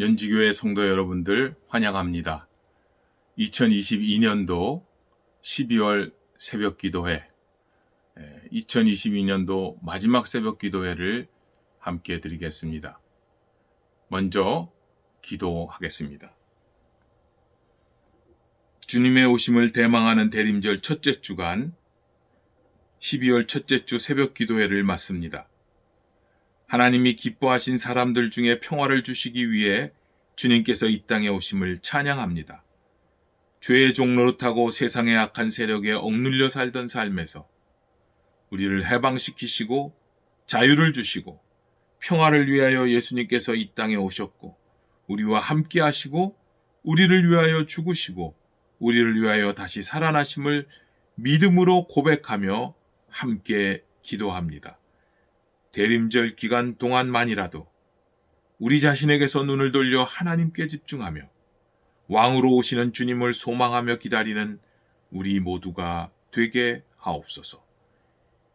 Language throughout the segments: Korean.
연지교회 성도 여러분들 환영합니다. 2022년도 12월 새벽기도회, 2022년도 마지막 새벽기도회를 함께 드리겠습니다. 먼저 기도하겠습니다. 주님의 오심을 대망하는 대림절 첫째 주간 12월 첫째 주 새벽기도회를 맞습니다. 하나님이 기뻐하신 사람들 중에 평화를 주시기 위해 주님께서 이 땅에 오심을 찬양합니다. 죄의 종로를 타고 세상의 악한 세력에 억눌려 살던 삶에서 우리를 해방시키시고 자유를 주시고 평화를 위하여 예수님께서 이 땅에 오셨고 우리와 함께 하시고 우리를 위하여 죽으시고 우리를 위하여 다시 살아나심을 믿음으로 고백하며 함께 기도합니다. 대림절 기간 동안만이라도 우리 자신에게서 눈을 돌려 하나님께 집중하며 왕으로 오시는 주님을 소망하며 기다리는 우리 모두가 되게 하옵소서.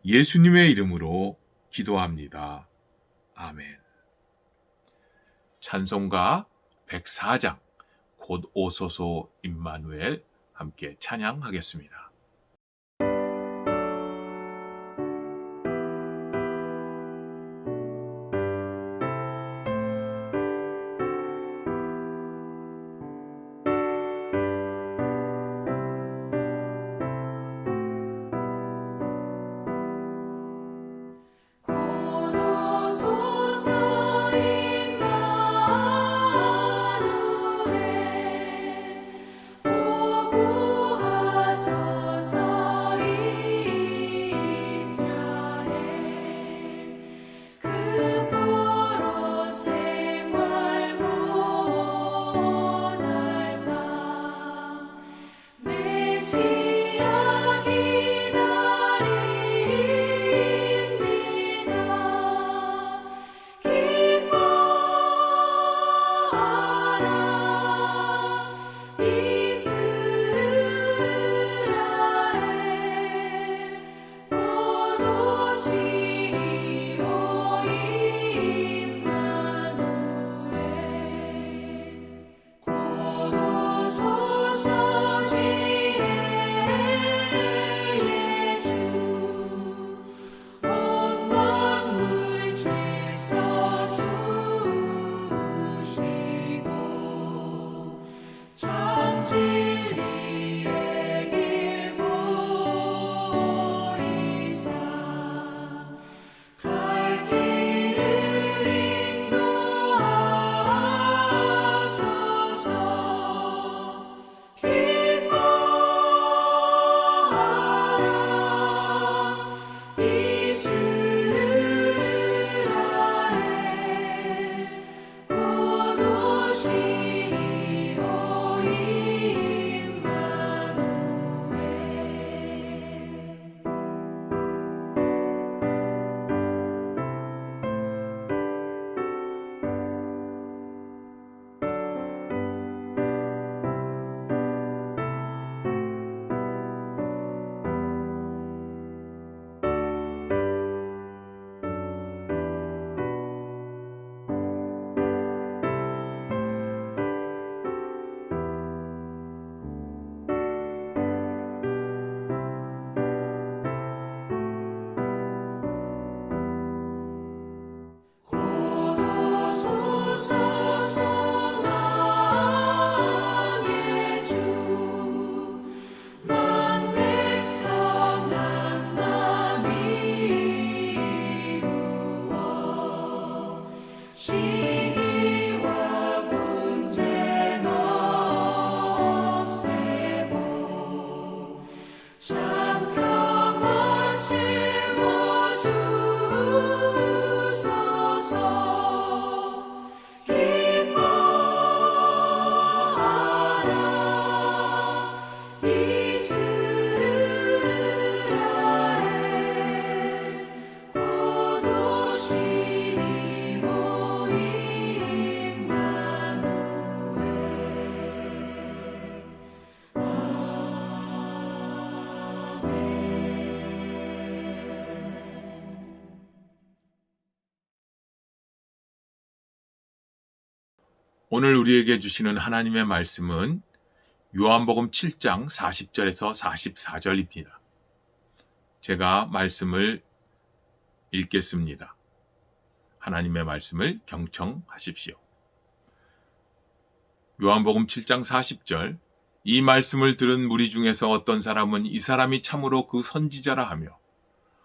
예수님의 이름으로 기도합니다. 아멘. 찬송가 104장 곧 오소서 임마누엘 함께 찬양하겠습니다. 오구하소 오늘 우리에게 주시는 하나님의 말씀은 요한복음 7장 40절에서 44절입니다. 제가 말씀을 읽겠습니다. 하나님의 말씀을 경청하십시오. 요한복음 7장 40절. 이 말씀을 들은 무리 중에서 어떤 사람은 이 사람이 참으로 그 선지자라 하며,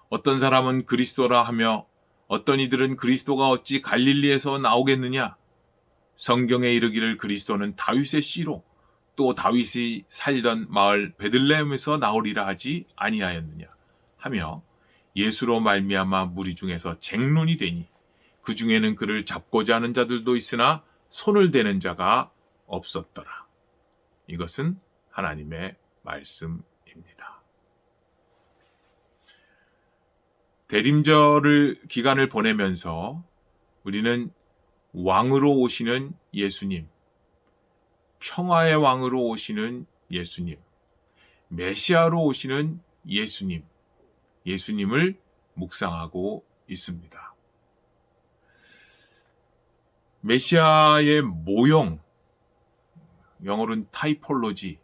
어떤 사람은 그리스도라 하며, 어떤 이들은 그리스도가 어찌 갈릴리에서 나오겠느냐? 성경에 이르기를 그리스도는 다윗의 씨로 또 다윗이 살던 마을 베들레헴에서 나오리라 하지 아니하였느냐 하며, 예수로 말미암아 무리 중에서 쟁론이 되니 그 중에는 그를 잡고자 하는 자들도 있으나 손을 대는 자가 없었더라. 이것은 하나님의 말씀입니다. 대림절 기간을 보내면서 우리는 왕으로 오시는 예수님, 평화의 왕으로 오시는 예수님, 메시아로 오시는 예수님, 예수님을 묵상하고 있습니다. 메시아의 모형, 영어로는 타이폴로지라고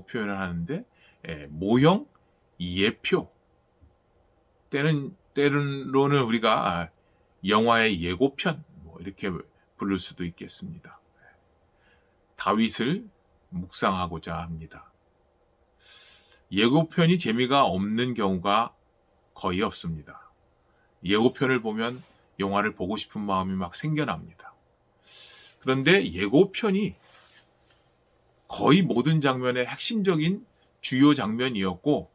표현을 하는데, 모형, 예표, 때로는 우리가 영화의 예고편 이렇게 부를 수도 있겠습니다. 다윗을 묵상하고자 합니다. 예고편이 재미가 없는 경우가 거의 없습니다. 예고편을 보면 영화를 보고 싶은 마음이 막 생겨납니다. 그런데 예고편이 거의 모든 장면의 핵심적인 주요 장면이었고,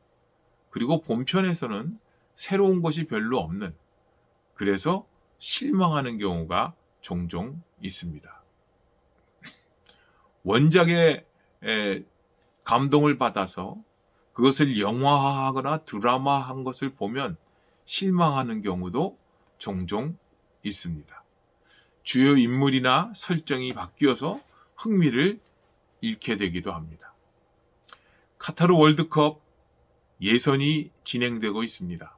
그리고 본편에서는 새로운 것이 별로 없는, 그래서 실망하는 경우가 종종 있습니다. 원작의 감동을 받아서 그것을 영화화하거나 드라마한 것을 보면 실망하는 경우도 종종 있습니다. 주요 인물이나 설정이 바뀌어서 흥미를 잃게 되기도 합니다. 카타르 월드컵 예선이 진행되고 있습니다.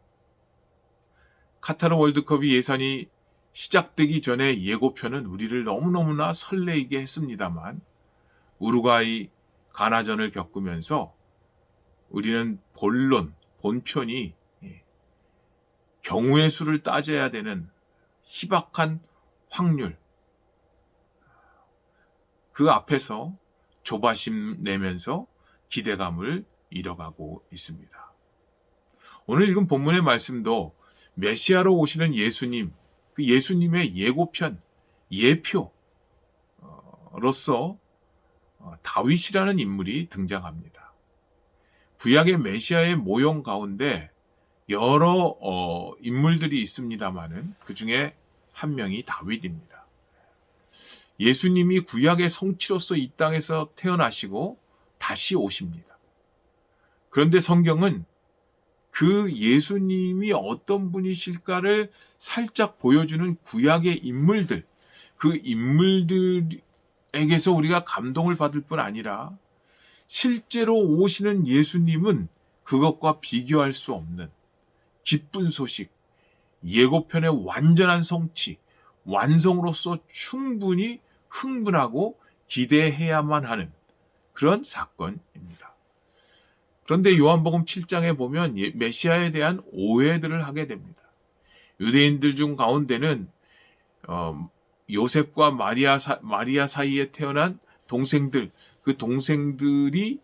카타르 월드컵이 예선이 시작되기 전에 예고편은 우리를 너무너무나 설레이게 했습니다만, 우루과이 가나전을 겪으면서 우리는 본편이 경우의 수를 따져야 되는 희박한 확률, 그 앞에서 조바심 내면서 기대감을 잃어가고 있습니다. 오늘 읽은 본문의 말씀도 메시아로 오시는 예수님, 그 예수님의 예고편, 예표로서 다윗이라는 인물이 등장합니다. 구약의 메시아의 모형 가운데 여러 인물들이 있습니다마는 그 중에 한 명이 다윗입니다. 예수님이 구약의 성취로서 이 땅에서 태어나시고 다시 오십니다. 그런데 성경은 그 예수님이 어떤 분이실까를 살짝 보여주는 구약의 인물들, 그 인물들에게서 우리가 감동을 받을 뿐 아니라 실제로 오시는 예수님은 그것과 비교할 수 없는 기쁜 소식, 예고편의 완전한 성취, 완성으로서 충분히 흥분하고 기대해야만 하는 그런 사건입니다. 그런데 요한복음 7장에 보면 메시아에 대한 오해들을 하게 됩니다. 유대인들 중 가운데는 요셉과 마리아 사이에 태어난 동생들, 그 동생들이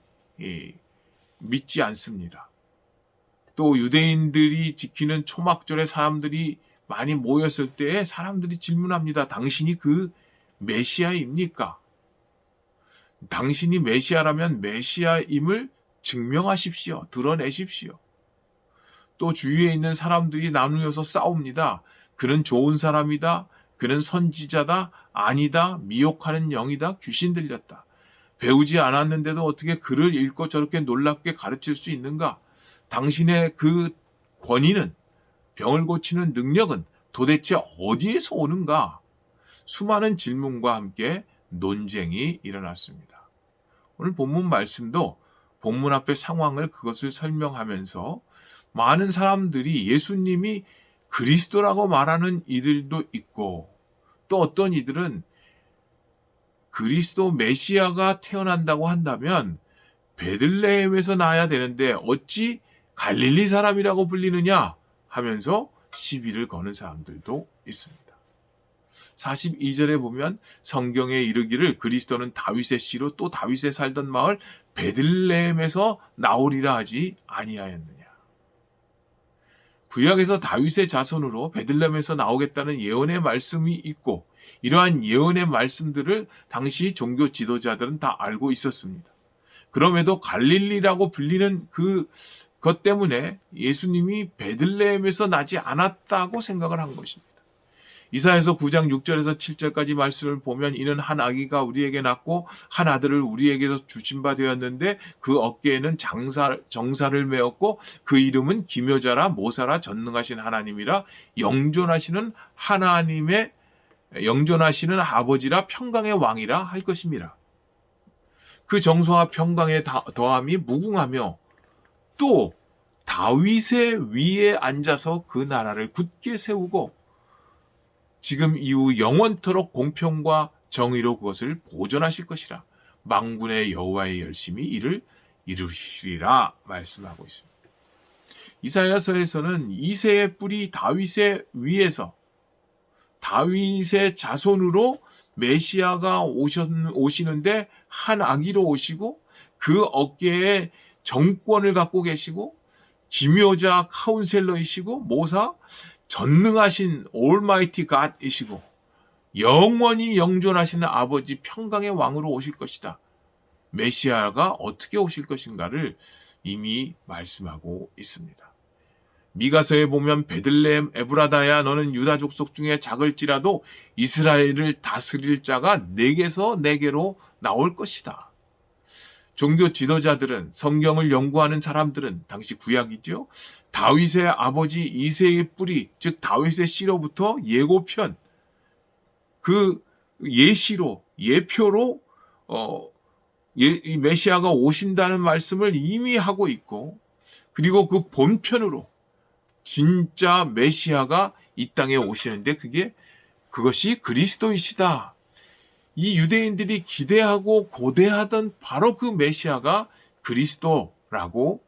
믿지 않습니다. 또 유대인들이 지키는 초막절에 사람들이 많이 모였을 때에 사람들이 질문합니다. 당신이 그 메시아입니까? 당신이 메시아라면 메시아임을 증명하십시오. 드러내십시오. 또 주위에 있는 사람들이 나누어서 싸웁니다. 그는 좋은 사람이다. 그는 선지자다. 아니다. 미혹하는 영이다. 귀신 들렸다. 배우지 않았는데도 어떻게 글을 읽고 저렇게 놀랍게 가르칠 수 있는가? 당신의 그 권위는, 병을 고치는 능력은 도대체 어디에서 오는가? 수많은 질문과 함께 논쟁이 일어났습니다. 오늘 본문 말씀도 본문 앞의 상황을 그것을 설명하면서 많은 사람들이 예수님이 그리스도라고 말하는 이들도 있고, 또 어떤 이들은 그리스도 메시아가 태어난다고 한다면 베들레헴에서 나야 되는데 어찌 갈릴리 사람이라고 불리느냐 하면서 시비를 거는 사람들도 있습니다. 42절에 보면 성경에 이르기를 그리스도는 다윗의 씨로 또 다윗의 살던 마을 베들레헴에서 나오리라 하지 아니하였느냐. 구약에서 다윗의 자손으로 베들레헴에서 나오겠다는 예언의 말씀이 있고 이러한 예언의 말씀들을 당시 종교 지도자들은 다 알고 있었습니다. 그럼에도 갈릴리라고 불리는 그것 때문에 예수님이 베들레헴에서 나지 않았다고 생각을 한 것입니다. 이사야서 9장 6절에서 7절까지 말씀을 보면 이는 한 아기가 우리에게 낳고 한 아들을 우리에게서 주신 바 되었는데 그 어깨에는 정사를 메었고 그 이름은 기묘자라 모사라 전능하신 하나님이라 영존하시는 아버지라 평강의 왕이라 할 것입니다. 그 정서와 평강의 더함이 무궁하며 또 다윗의 위에 앉아서 그 나라를 굳게 세우고 지금 이후 영원토록 공평과 정의로 그것을 보존하실 것이라 만군의 여호와의 열심히 이를 이루시리라 말씀하고 있습니다. 이사야서에서는 이새의 뿔이 다윗의 위에서 다윗의 자손으로 메시아가 오시는데 한 아기로 오시고 그 어깨에 정권을 갖고 계시고 기묘자 카운셀러이시고 모사 전능하신 올마이티 갓이시고 영원히 영존하시는 아버지 평강의 왕으로 오실 것이다. 메시아가 어떻게 오실 것인가를 이미 말씀하고 있습니다. 미가서에 보면 베들레헴 에브라다야 너는 유다 족속 중에 작을지라도 이스라엘을 다스릴 자가 내게서 내게로 나올 것이다. 종교 지도자들은 성경을 연구하는 사람들은 당시 구약이죠. 다윗의 아버지 이새의 뿌리 즉 다윗의 씨로부터 예고편 그 예시로 예표로 메시아가 오신다는 말씀을 이미 하고 있고 그리고 그 본편으로 진짜 메시아가 이 땅에 오시는데 그것이 그리스도이시다. 이 유대인들이 기대하고 고대하던 바로 그 메시아가 그리스도라고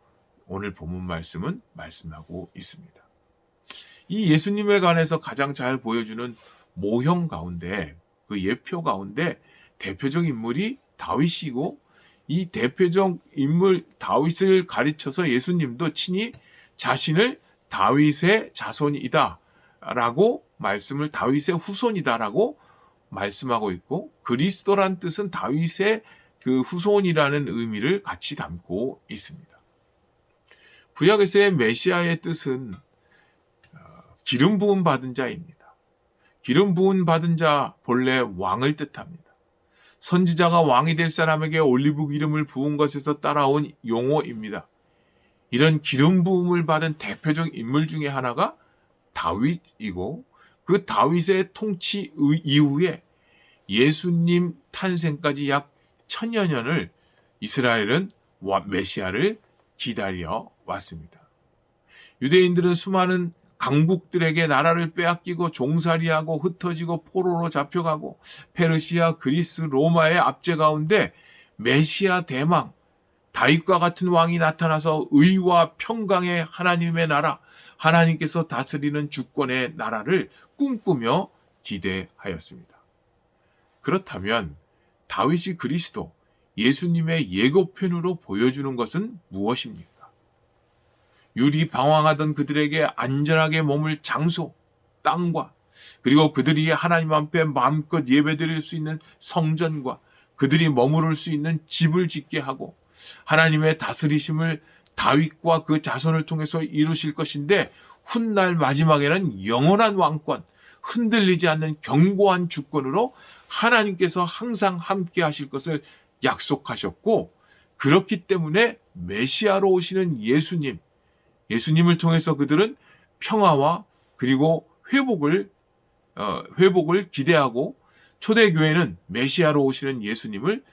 오늘 본문 말씀은 말씀하고 있습니다. 이 예수님에 관해서 가장 잘 보여주는 모형 가운데 그 예표 가운데 대표적 인물이 다윗이고 이 대표적 인물 다윗을 가르쳐서 예수님도 친히 자신을 다윗의 자손이다 라고 말씀을 다윗의 후손이다라고 말씀하고 있고 그리스도란 뜻은 다윗의 그 후손이라는 의미를 같이 담고 있습니다. 구약에서의 메시아의 뜻은 기름 부음 받은 자입니다. 기름 부음 받은 자 본래 왕을 뜻합니다. 선지자가 왕이 될 사람에게 올리브 기름을 부은 것에서 따라온 용어입니다. 이런 기름 부음을 받은 대표적 인물 중에 하나가 다윗이고 그 다윗의 통치 이후에 예수님 탄생까지 약 1000여 년을 이스라엘은 메시아를 기다려 왔습니다. 유대인들은 수많은 강국들에게 나라를 빼앗기고 종살이하고 흩어지고 포로로 잡혀가고 페르시아, 그리스, 로마의 압제 가운데 메시아 대망 다윗과 같은 왕이 나타나서 의와 평강의 하나님의 나라, 하나님께서 다스리는 주권의 나라를 꿈꾸며 기대하였습니다. 그렇다면 다윗이 그리스도, 예수님의 예고편으로 보여주는 것은 무엇입니까? 율이 방황하던 그들에게 안전하게 머물 장소, 땅과 그리고 그들이 하나님 앞에 마음껏 예배드릴 수 있는 성전과 그들이 머무를 수 있는 집을 짓게 하고 하나님의 다스리심을 다윗과 그 자손을 통해서 이루실 것인데 훗날 마지막에는 영원한 왕권, 흔들리지 않는 견고한 주권으로 하나님께서 항상 함께 하실 것을 약속하셨고 그렇기 때문에 메시아로 오시는 예수님을 통해서 그들은 평화와 그리고 회복을 기대하고 초대교회는 메시아로 오시는 예수님을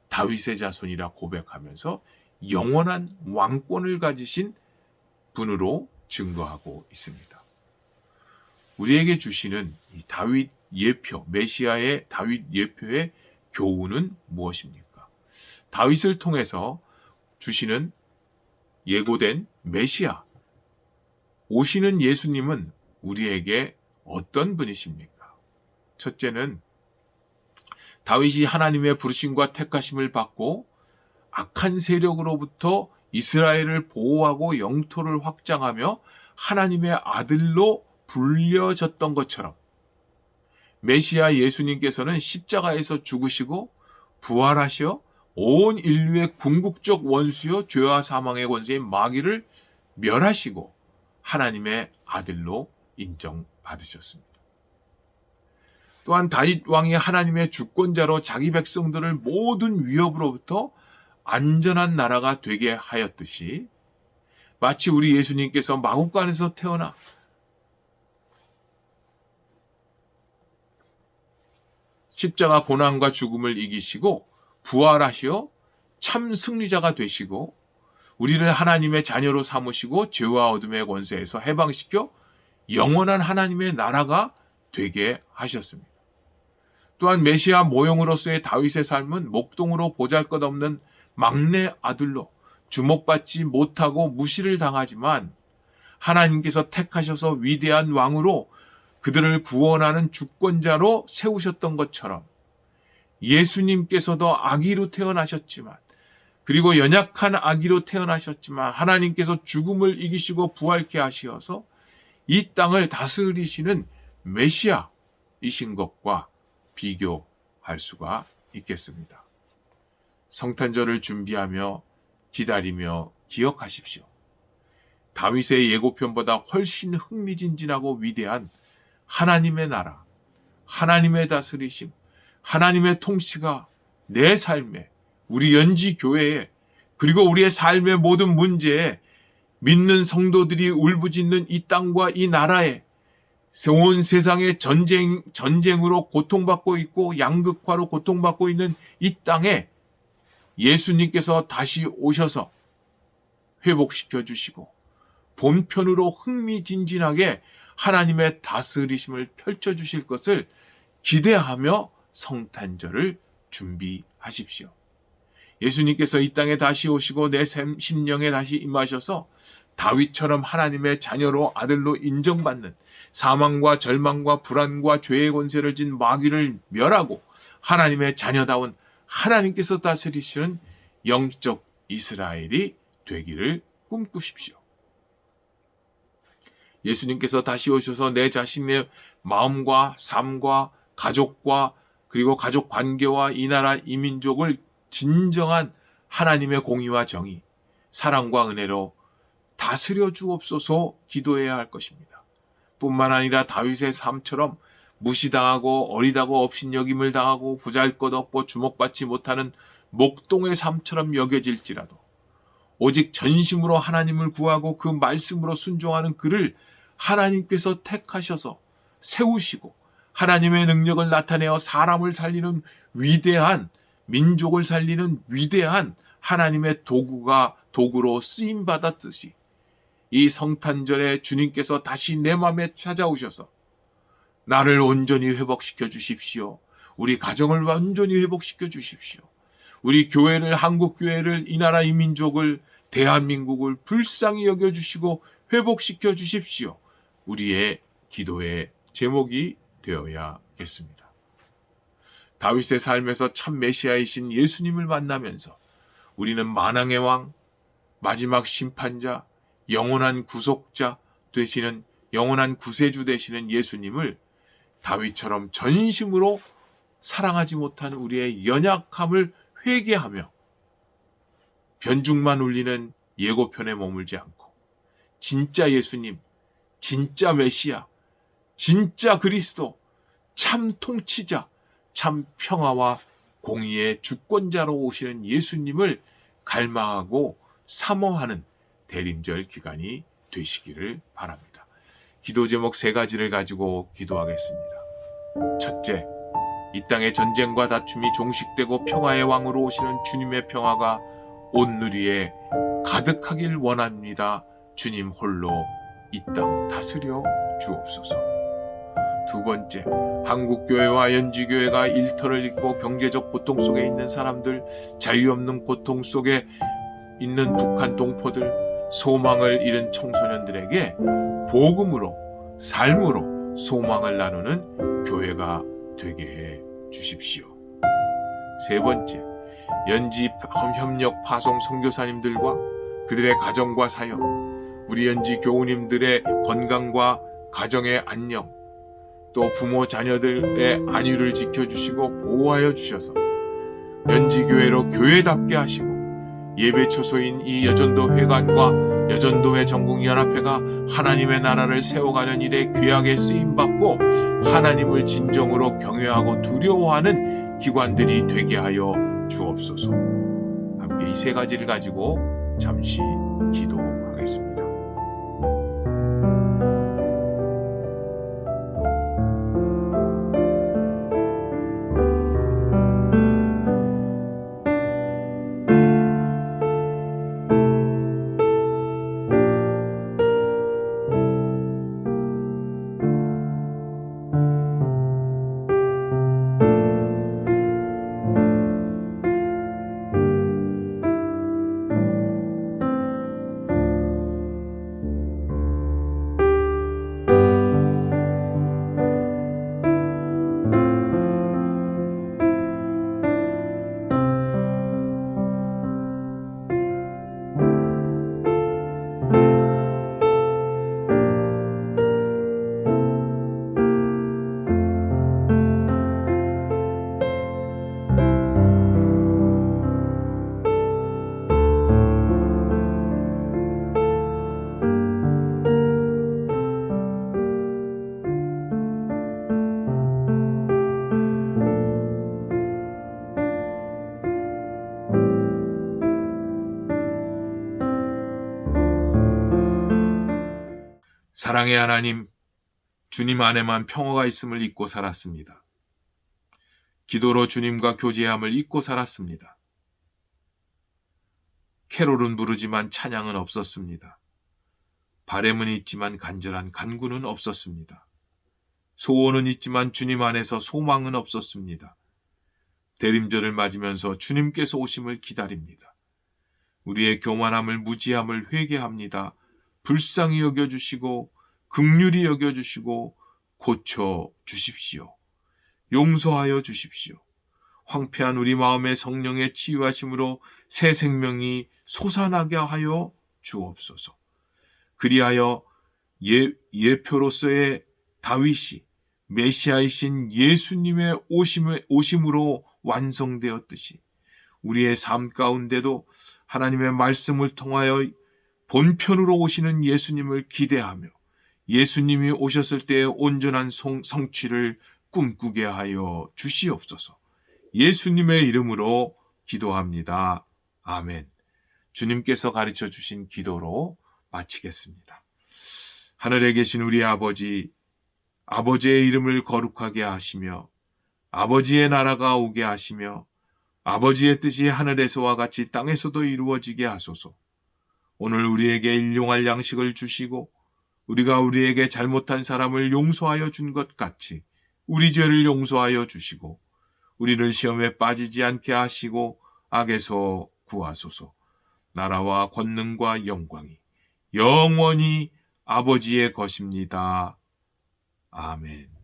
다윗의 자손이라 고백하면서 영원한 왕권을 가지신 분으로 증거하고 있습니다. 우리에게 주시는 이 다윗 예표, 메시아의 다윗 예표의 교훈은 무엇입니까? 다윗을 통해서 주시는 예고된 메시아, 오시는 예수님은 우리에게 어떤 분이십니까? 첫째는 다윗이 하나님의 부르심과 택하심을 받고 악한 세력으로부터 이스라엘을 보호하고 영토를 확장하며 하나님의 아들로 불려졌던 것처럼 메시아 예수님께서는 십자가에서 죽으시고 부활하셔 온 인류의 궁극적 원수여 죄와 사망의 권세인 마귀를 멸하시고 하나님의 아들로 인정받으셨습니다. 또한 다윗 왕이 하나님의 주권자로 자기 백성들을 모든 위협으로부터 안전한 나라가 되게 하였듯이 마치 우리 예수님께서 마구간에서 태어나 십자가 고난과 죽음을 이기시고 부활하시어 참 승리자가 되시고 우리를 하나님의 자녀로 삼으시고 죄와 어둠의 권세에서 해방시켜 영원한 하나님의 나라가 되게 하셨습니다. 또한 메시아 모형으로서의 다윗의 삶은 목동으로 보잘것없는 막내 아들로 주목받지 못하고 무시를 당하지만 하나님께서 택하셔서 위대한 왕으로 그들을 구원하는 주권자로 세우셨던 것처럼 예수님께서도 아기로 태어나셨지만 그리고 연약한 아기로 태어나셨지만 하나님께서 죽음을 이기시고 부활케 하시어서 이 땅을 다스리시는 메시아이신 것과 비교할 수가 있겠습니다. 성탄절을 준비하며 기다리며 기억하십시오. 다윗의 예고편보다 훨씬 흥미진진하고 위대한 하나님의 나라, 하나님의 다스리심, 하나님의 통치가 내 삶에, 우리 연지 교회에, 그리고 우리의 삶의 모든 문제에 믿는 성도들이 울부짖는 이 땅과 이 나라에 온 세상의 전쟁으로 고통받고 있고 양극화로 고통받고 있는 이 땅에 예수님께서 다시 오셔서 회복시켜 주시고 본편으로 흥미진진하게 하나님의 다스리심을 펼쳐주실 것을 기대하며 성탄절을 준비하십시오. 예수님께서 이 땅에 다시 오시고 내 심령에 다시 임하셔서 다윗처럼 하나님의 자녀로 아들로 인정받는 사망과 절망과 불안과 죄의 권세를 진 마귀를 멸하고 하나님의 자녀다운 하나님께서 다스리시는 영적 이스라엘이 되기를 꿈꾸십시오. 예수님께서 다시 오셔서 내 자신의 마음과 삶과 가족과 그리고 가족 관계와 이 나라 이 민족을 진정한 하나님의 공의와 정의, 사랑과 은혜로 다스려 주옵소서 기도해야 할 것입니다. 뿐만 아니라 다윗의 삶처럼 무시당하고 어리다고 업신여김을 당하고 보잘것없고 주목받지 못하는 목동의 삶처럼 여겨질지라도 오직 전심으로 하나님을 구하고 그 말씀으로 순종하는 그를 하나님께서 택하셔서 세우시고 하나님의 능력을 나타내어 사람을 살리는 위대한, 민족을 살리는 위대한 하나님의 도구로 쓰임받았듯이 이 성탄절에 주님께서 다시 내 마음에 찾아오셔서 나를 온전히 회복시켜 주십시오. 우리 가정을 완전히 회복시켜 주십시오. 우리 교회를, 한국교회를, 이 나라 이 민족을, 대한민국을 불쌍히 여겨주시고 회복시켜 주십시오. 우리의 기도의 제목이 되어야겠습니다. 다윗의 삶에서 참 메시아이신 예수님을 만나면서 우리는 만왕의 왕, 마지막 심판자, 영원한 구속자 되시는, 영원한 구세주 되시는 예수님을 다윗처럼 전심으로 사랑하지 못한 우리의 연약함을 회개하며 변죽만 울리는 예고편에 머물지 않고 진짜 예수님, 진짜 메시아, 진짜 그리스도, 참 통치자, 참 평화와 공의의 주권자로 오시는 예수님을 갈망하고 사모하는 대림절 기간이 되시기를 바랍니다. 기도 제목 3가지를 가지고 기도하겠습니다. 첫째, 이 땅의 전쟁과 다툼이 종식되고 평화의 왕으로 오시는 주님의 평화가 온 누리에 가득하길 원합니다. 주님 홀로 이 땅 다스려 주옵소서. 두 번째, 한국교회와 연지교회가 일터를 잃고 경제적 고통 속에 있는 사람들, 자유 없는 고통 속에 있는 북한 동포들, 소망을 잃은 청소년들에게 복음으로, 삶으로 소망을 나누는 교회가 되게 해 주십시오. 세 번째, 연지 협력 파송 선교사님들과 그들의 가정과 사역, 우리 연지 교우님들의 건강과 가정의 안녕, 또 부모 자녀들의 안위를 지켜주시고 보호하여 주셔서 연지교회로 교회답게 하시고 예배 초소인 이 여전도 회관과 여전도회 전국연합회가 하나님의 나라를 세워가는 일에 귀하게 쓰임받고 하나님을 진정으로 경외하고 두려워하는 기관들이 되게 하여 주옵소서. 함께 이 세 가지를 가지고 잠시 기도하겠습니다. 사랑의 하나님, 주님 안에만 평화가 있음을 잊고 살았습니다. 기도로 주님과 교제함을 잊고 살았습니다. 캐롤은 부르지만 찬양은 없었습니다. 바램은 있지만 간절한 간구는 없었습니다. 소원은 있지만 주님 안에서 소망은 없었습니다. 대림절을 맞으면서 주님께서 오심을 기다립니다. 우리의 교만함을 무지함을 회개합니다. 불쌍히 여겨주시고 긍휼히 여겨주시고 고쳐주십시오. 용서하여 주십시오. 황폐한 우리 마음의 성령의 치유하심으로 새 생명이 솟아나게 하여 주옵소서. 그리하여 예표로서의 다윗이 메시아이신 예수님의 오심으로 완성되었듯이 우리의 삶 가운데도 하나님의 말씀을 통하여 본편으로 오시는 예수님을 기대하며 예수님이 오셨을 때의 온전한 성취를 꿈꾸게 하여 주시옵소서. 예수님의 이름으로 기도합니다. 아멘. 주님께서 가르쳐 주신 기도로 마치겠습니다. 하늘에 계신 우리 아버지, 아버지의 이름을 거룩하게 하시며 아버지의 나라가 오게 하시며 아버지의 뜻이 하늘에서와 같이 땅에서도 이루어지게 하소서. 오늘 우리에게 일용할 양식을 주시고 우리가 우리에게 잘못한 사람을 용서하여 준 것 같이 우리 죄를 용서하여 주시고 우리를 시험에 빠지지 않게 하시고 악에서 구하소서. 나라와 권능과 영광이 영원히 아버지의 것입니다. 아멘.